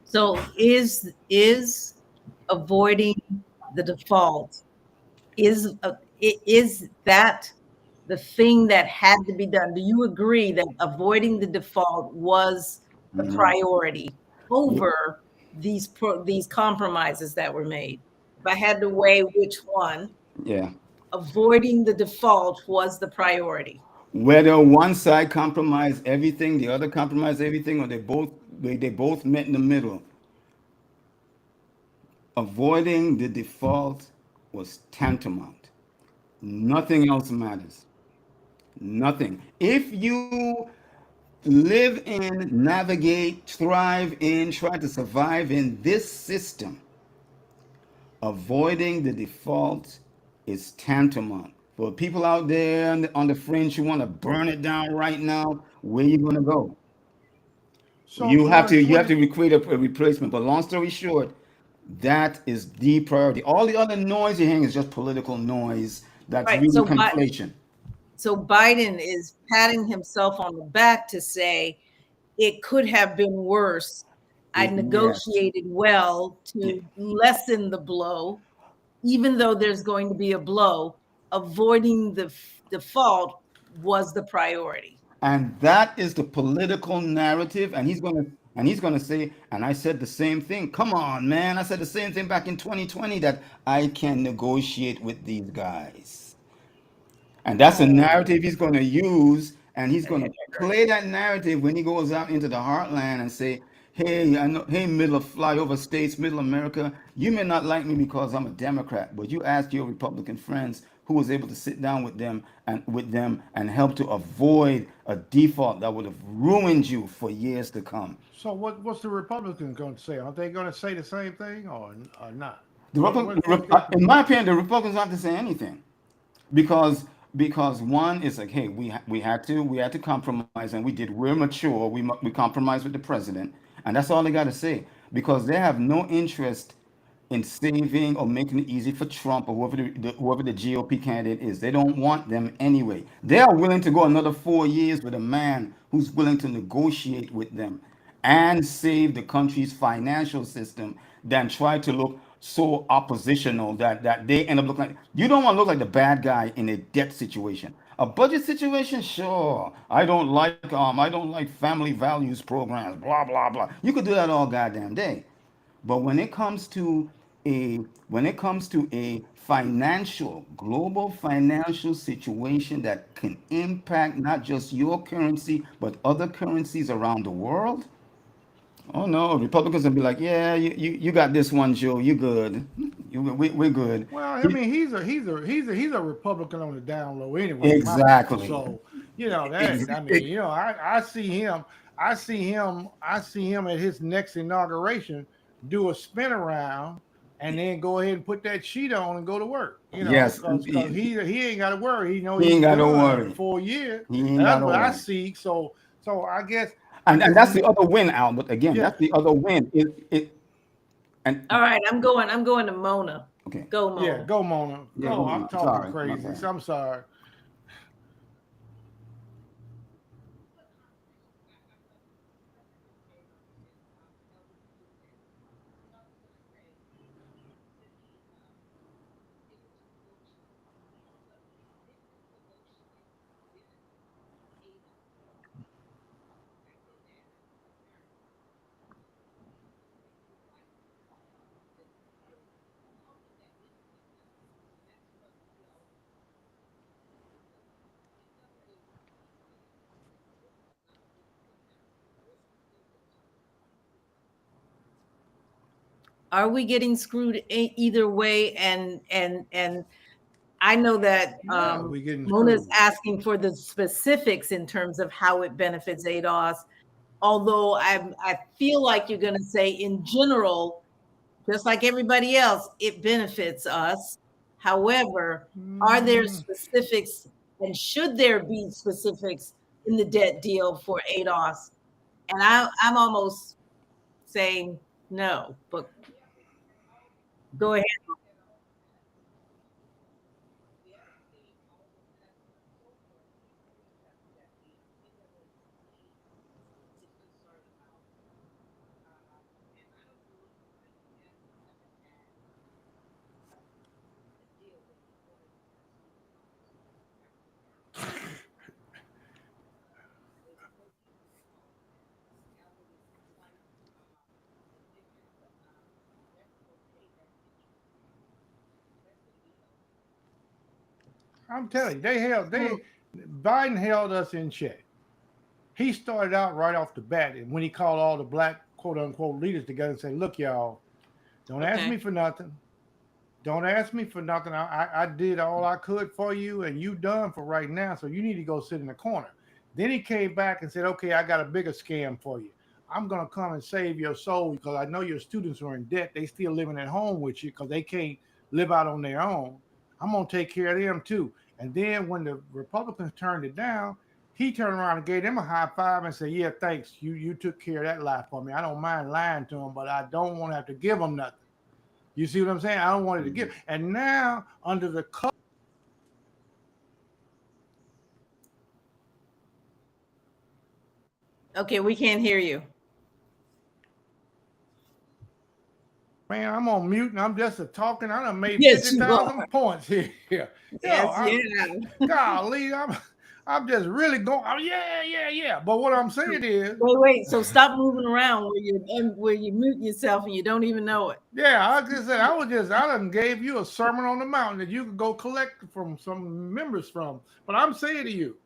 So is avoiding the default is that the thing that had to be done? Do you agree that avoiding the default was the Mhm. priority over these compromises that were made. If I had to weigh which one, Yeah. avoiding the default was the priority. Whether one side compromised everything, the other compromised everything, or they both met in the middle, avoiding the default was tantamount. Nothing else matters. Nothing. If you live in, navigate, thrive in, try to survive in this system, avoiding the default is tantamount. For people out there on the fringe who want to burn it down right now, where you gonna go? So in You have 20, to recreate a replacement. But long story short, that is the priority. All the other noise you're hearing is just political noise. That's Right. really conflation. So Biden is patting himself on the back to say it could have been worse. I Yes. negotiated well to lessen the blow, even though there's going to be a blow. Avoiding the default was the priority. And that is the political narrative. And he's gonna say, and I said the same thing. Come on, man. I said the same thing back in 2020 that I can negotiate with these guys. And that's a oh, narrative he's going to use, and he's going to play that narrative when he goes out into the heartland and say, "Hey, I know, hey, middle of flyover states, middle America, you may not like me because I'm a Democrat, but you ask your Republican friends who was able to sit down with them and help to avoid a default that would have ruined you for years to come." so what's the Republicans going to say? Aren't they going to say the same thing or not? What's their In my position? opinion, the Republicans don't have to say anything. Because one is like, hey, we had to compromise, and we did. We're mature. We compromised with the president, and that's all they got to say, because they have no interest in saving or making it easy for Trump or whoever the GOP candidate is. They don't want them anyway. They are willing to go another 4 years with a man who's willing to negotiate with them and save the country's financial system than try to look so oppositional that they end up looking like, you don't want to look like the bad guy in a debt situation. A budget situation, sure. I don't like family values programs, blah blah blah. You could do that all goddamn day. But when it comes to a global financial situation that can impact not just your currency but other currencies around the world, oh no, Republicans will be like, yeah, you got this one, Joe. You good. We're good. Well, I mean, he's a Republican on the down low anyway, in my book. Exactly. So that I mean, I see him at his next inauguration do a spin around and then go ahead and put that sheet on and go to work. Yes. Because he ain't got to worry. He know He he's ain't got to done in worry. 4 years. He ain't got That's to what I worry. see. So I And guess that's the other win, Al. But again, yeah, that's the other win. And All right, I'm going to Mona. okay. Go yeah. Mona. Go Mona. Yeah, Go. go I'm on. talking Sorry, my crazy. bad. So I'm sorry. Are we getting screwed either way? And I know that Yeah, we getting Mona is screwed. asking for the specifics in terms of how it benefits ADOS. Although I feel like you're going to say, in general, just like everybody else, it benefits us. However, are there Mm, specifics, and should there be specifics in the debt deal for ADOS? And I'm almost saying no, but go ahead. I'm telling you, Biden held us in check. He started out right off the bat, and when he called all the black quote unquote leaders together and said, "Look, y'all, don't ask me for nothing. Don't ask me for nothing. I did all I could for you, and you done for right now. So you need to go sit in the corner." Then he came back and said, "Okay, I got a bigger scam for you. I'm gonna come and save your soul because I know your students are in debt. They still living at home with you because they can't live out on their own. I'm gonna take care of them too." And then when the Republicans turned it down, he turned around and gave them a high five and said, "Yeah, thanks. You took care of that lie for me. I don't mind lying to them, but I don't want to have to give them nothing." You see what I'm saying? I don't want it to give. And now, under the cover, Okay, we can't hear you. man, I'm on mute and I'm just talking. I done made Yes, you 50,000 points here. Yes, Golly, I'm just really going. Oh, yeah. But what I'm saying is, Wait. So stop moving around where you mute yourself and you don't even know it. yeah, I just said I done gave you a sermon on the mountain that you could go collect from some members from. But I'm saying to you,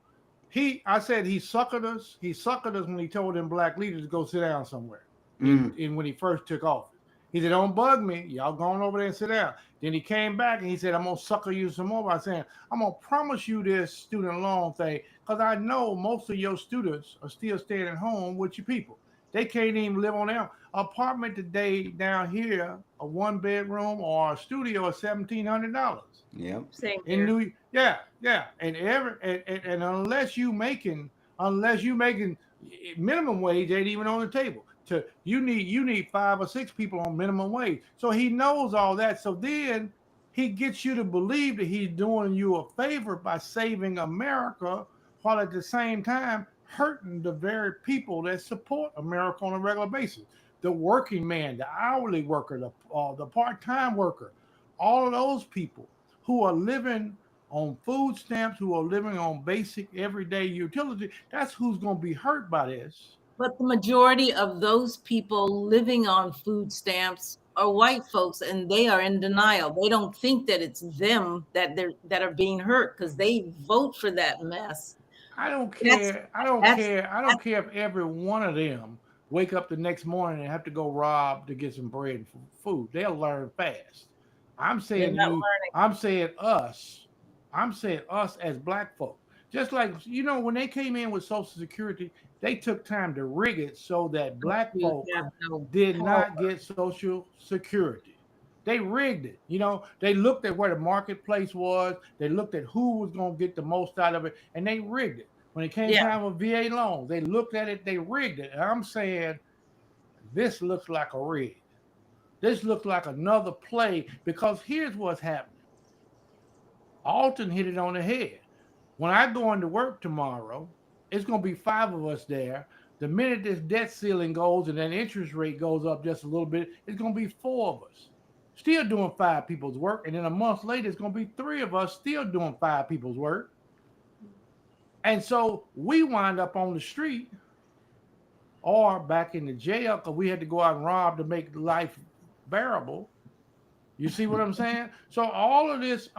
I said he suckered us. He suckered us when he told them black leaders to go sit down somewhere. In when he first took office. He said, "Don't bug me. Y'all going over there and sit down." Then he came back and he said, "I'm going to sucker you some more by saying, I'm going to promise you this student loan thing because I know most of your students are still staying at home with your people. They can't even live on their apartment today down here, a 1-bedroom or a studio is $1,700." Yep. Same In here. yeah. And unless you making minimum wage ain't even on the table. You need 5 or 6 people on minimum wage. So he knows all that. So then he gets you to believe that he's doing you a favor by saving America, while at the same time hurting the very people that support America on a regular basis. The working man, the hourly worker, the part-time worker, all of those people who are living on food stamps, who are living on basic everyday utility, that's who's going to be hurt by this. But the majority of those people living on food stamps are white folks, and they are in denial. They don't think that it's them that are being hurt because they vote for that mess. I don't care. I don't care if every one of them wake up the next morning and have to go rob to get some bread and food. They'll learn fast. I'm saying I'm saying us as black folk. Just like, when they came in with Social Security, they took time to rig it so that black folk did not get Social Security. They rigged it. They looked at where the marketplace was. They looked at who was going to get the most out of it, and they rigged it. When it came time with VA loans, they looked at it, they rigged it. And I'm saying this looks like a rig. This looks like another play, because here's what's happening. Alton hit it on the head. When I go into work tomorrow, it's going to be 5 of us there. The minute this debt ceiling goes and then interest rate goes up just a little bit, it's going to be 4 of us still doing 5 people's work. And then a month later, it's going to be 3 of us still doing 5 people's work. And so we wind up on the street or back in the jail because we had to go out and rob to make life bearable. You see what I'm saying? So all of this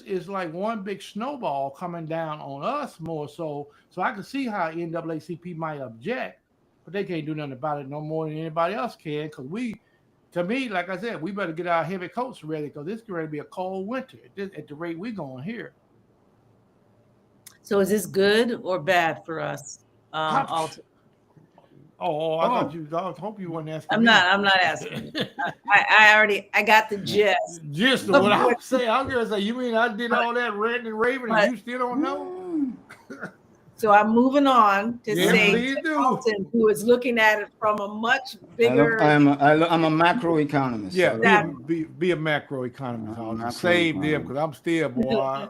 is like one big snowball coming down on us more so. So I can see how NAACP might object, but they can't do nothing about it no more than anybody else can. Because to me, like I said, we better get our heavy coats ready because it's going to be a cold winter at the rate we're going here. So is this good or bad for us? Alton? I hope you weren't asking. I'm not asking. I got the gist. Gist of what I'm saying. I'm gonna say, you mean I did all that ranting and raving and you still don't know? So I'm moving on to say Alton, who is looking at it from a much bigger. I'm a macroeconomist. Yeah, so. be a macroeconomist. I'll save them because I'm still boy.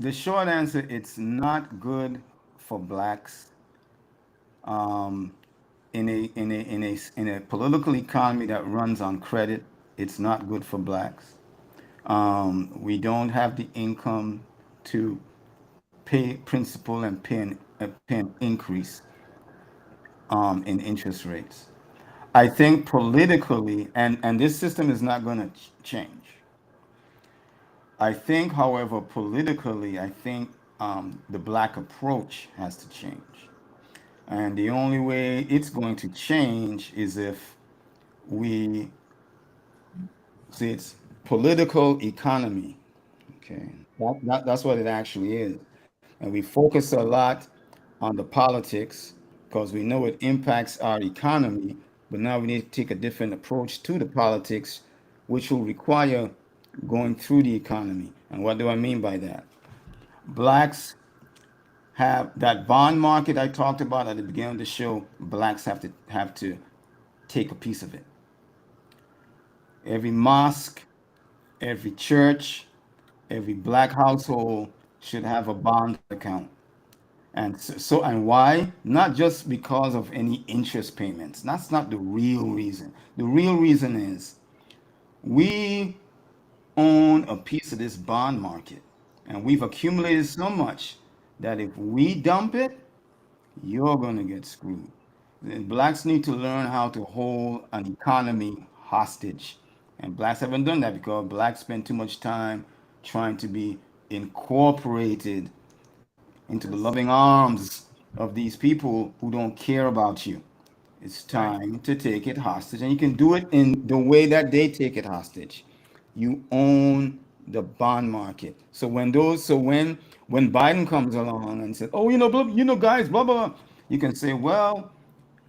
The short answer, it's not good for blacks. In a political economy that runs on credit, it's not good for blacks. We don't have the income to pay principal and pay an increase in interest rates. I think politically, and this system is not going to change. I think, however, politically, I think the black approach has to change. And the only way it's going to change is if we see it's political economy. Okay. That's what it actually is. And we focus a lot on the politics because we know it impacts our economy. But now we need to take a different approach to the politics, which will require going through the economy. And what do I mean by that? Blacks have that bond market I talked about at the beginning of the show. Blacks have to take a piece of it. Every mosque, every church, every black household should have a bond account. And why? Not just because of any interest payments. That's not the real reason. The real reason is we own a piece of this bond market, and we've accumulated so much that if we dump it, you're going to get screwed. The blacks need to learn how to hold an economy hostage. And blacks haven't done that because blacks spend too much time trying to be incorporated into the loving arms of these people who don't care about you. It's Right. time to take it hostage, and you can do it in the way that they take it hostage. You own the bond market. So when Biden comes along and says, "Oh, guys, blah blah," blah, you can say, "Well,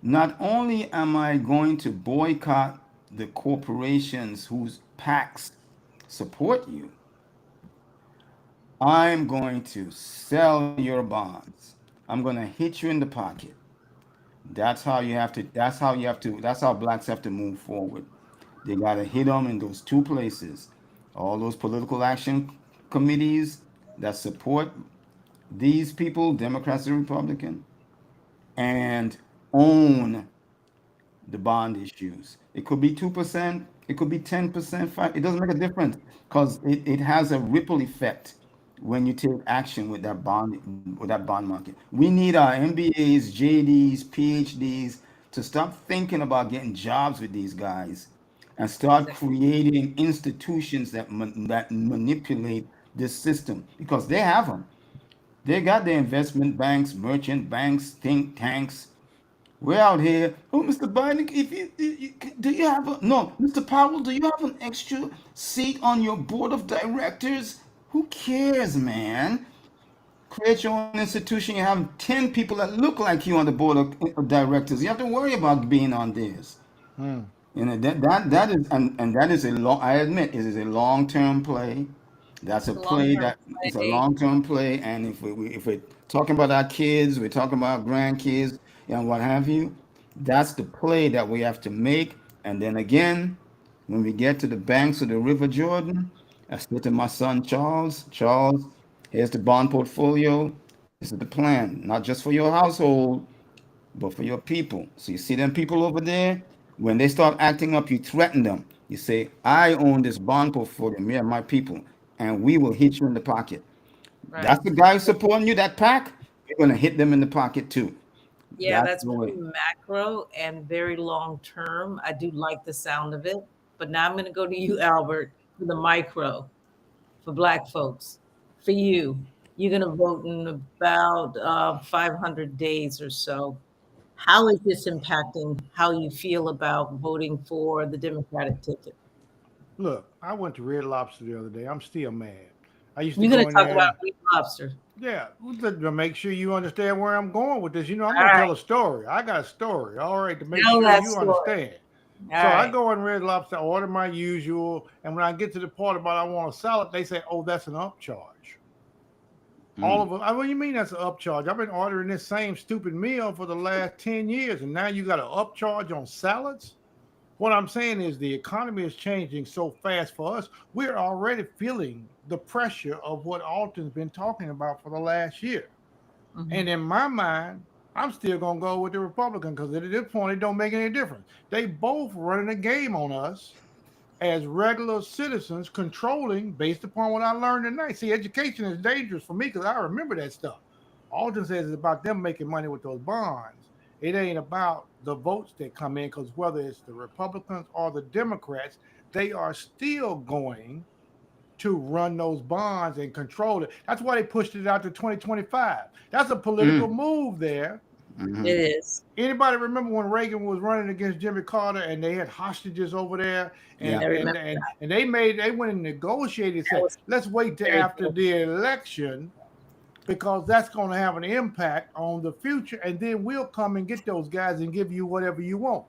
not only am I going to boycott the corporations whose PACs support you, I'm going to sell your bonds. I'm going to hit you in the pocket." That's how blacks have to move forward. They got to hit them in those two places. All those political action committees that support these people, Democrats and Republican, and own the bond issues. It could be 2%, it could be 10%, 5. It doesn't make a difference because it has a ripple effect when you take action with that bond market. We need our MBAs, JDs, PhDs to stop thinking about getting jobs with these guys and start creating institutions that manipulate this system because they have them. They got the investment banks, merchant banks, think tanks. We're out here. Oh, Mr. Biden, if do you have a no, Mr. Powell? Do you have an extra seat on your board of directors? Who cares, man? Create your own institution. You have 10 people that look like you on the board of directors. You have to worry about being on theirs. Hmm. That is and that is a long. I admit it is a long term play. That's a It's a play long-term that is a play. long term play. And if we're talking about our kids, we're talking about grandkids and what have you. That's the play that we have to make. And then again, when we get to the banks of the River Jordan, I said to my son Charles, Charles, here's the bond portfolio. This is the plan, not just for your household, but for your people. So you see them people over there? When they start acting up, you threaten them. You say, I own this bond portfolio, me and my people, and we will hit you in the pocket. Right. That's the guy who's supporting you, that pack. You're going to hit them in the pocket too. Yeah, That's that's the way. pretty macro and very long term. I do like the sound of it. But now I'm going to go to you, Albert, for the micro, for Black folks. For you, you're going to vote in about 500 days or so. How is this impacting how you feel about voting for the Democratic ticket? Look, I went to Red Lobster the other day. I'm still mad. I used to You're going go to in talk about there. Meat Lobster. Yeah, to make sure you understand where I'm going with this. I'm All going to right. tell a story. I got a story, all right, to make Tell sure that you story. understand. All So I right. go in Red Lobster, I order my usual, and when I get to the part about I want a salad, they say, "Oh, that's an upcharge." All Mm. of them. What do you mean that's an upcharge? I've been ordering this same stupid meal for the last 10 years, and now you got an upcharge on salads? What I'm saying is the economy is changing so fast for us. We're already feeling the pressure of what Alton's been talking about for the last year. Mhm. And in my mind, I'm still gonna go with the Republican because at this point it don't make any difference. They both running a game on us as regular citizens, controlling based upon what I learned tonight. See, education is dangerous for me because I remember that stuff. Alton says it's about them making money with those bonds. It ain't about the votes that come in, because whether it's the Republicans or the Democrats, they are still going to run those bonds and control it. That's why they pushed it out to 2025. That's a political move there. It is. Anybody remember when Reagan was running against Jimmy Carter and they had hostages over there, and Yeah. I remember and they went and negotiated, said, was let's wait till very after cool. the election, because that's going to have an impact on the future, and then we'll come and get those guys and give you whatever you want.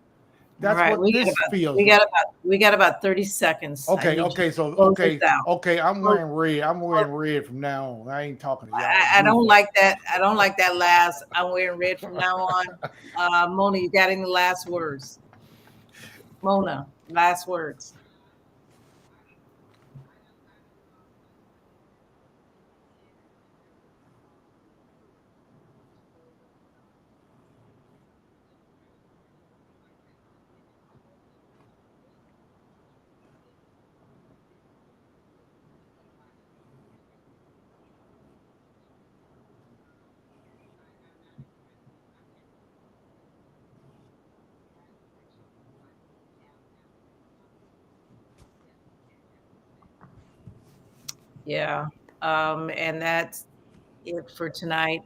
That's Right. what this feels we like. got about 30 seconds. I Okay, need okay, you to so close this out. okay, I'm wearing red. I'm wearing red from now on. I ain't talking to y'all. I don't like that. I don't like that last. I'm wearing red from now on. Mona, you got any last words? Mona, last words. Yeah. And that's it for tonight.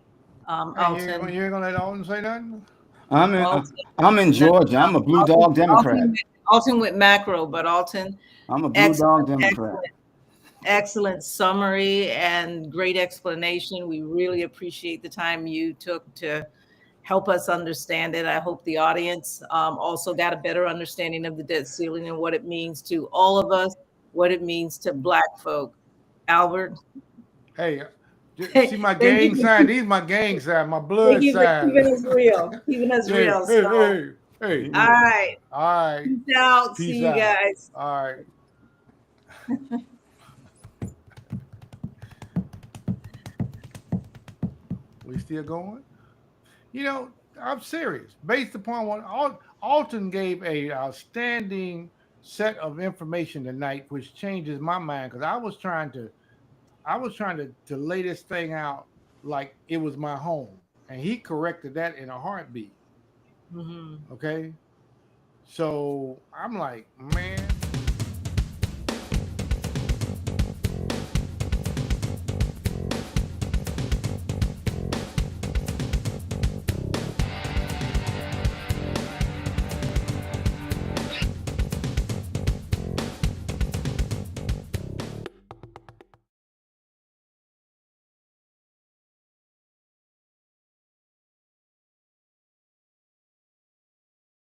Alton. You ain't gonna let Alton say nothing? Alton. I'm in Georgia. I'm a blue dog Democrat. Alton went macro, but Alton, I'm a blue dog Democrat. excellent summary and great explanation. We really appreciate the time you took to help us understand it. I hope the audience also got a better understanding of the debt ceiling and what it means to all of us, what it means to Black folk. Albert? Hey, see my gang sign? These my gang sign, my blood sign. Keeping us real. Keeping us real. So. Hey. All right. All right. Peace out. Peace See you out. guys. All right. We still going? You know, I'm serious. Based upon what Alton gave a outstanding set of information tonight, which changes my mind, because I was trying to lay this thing out like it was my home, and he corrected that in a heartbeat. Mm-hmm. Okay, so I'm like, man,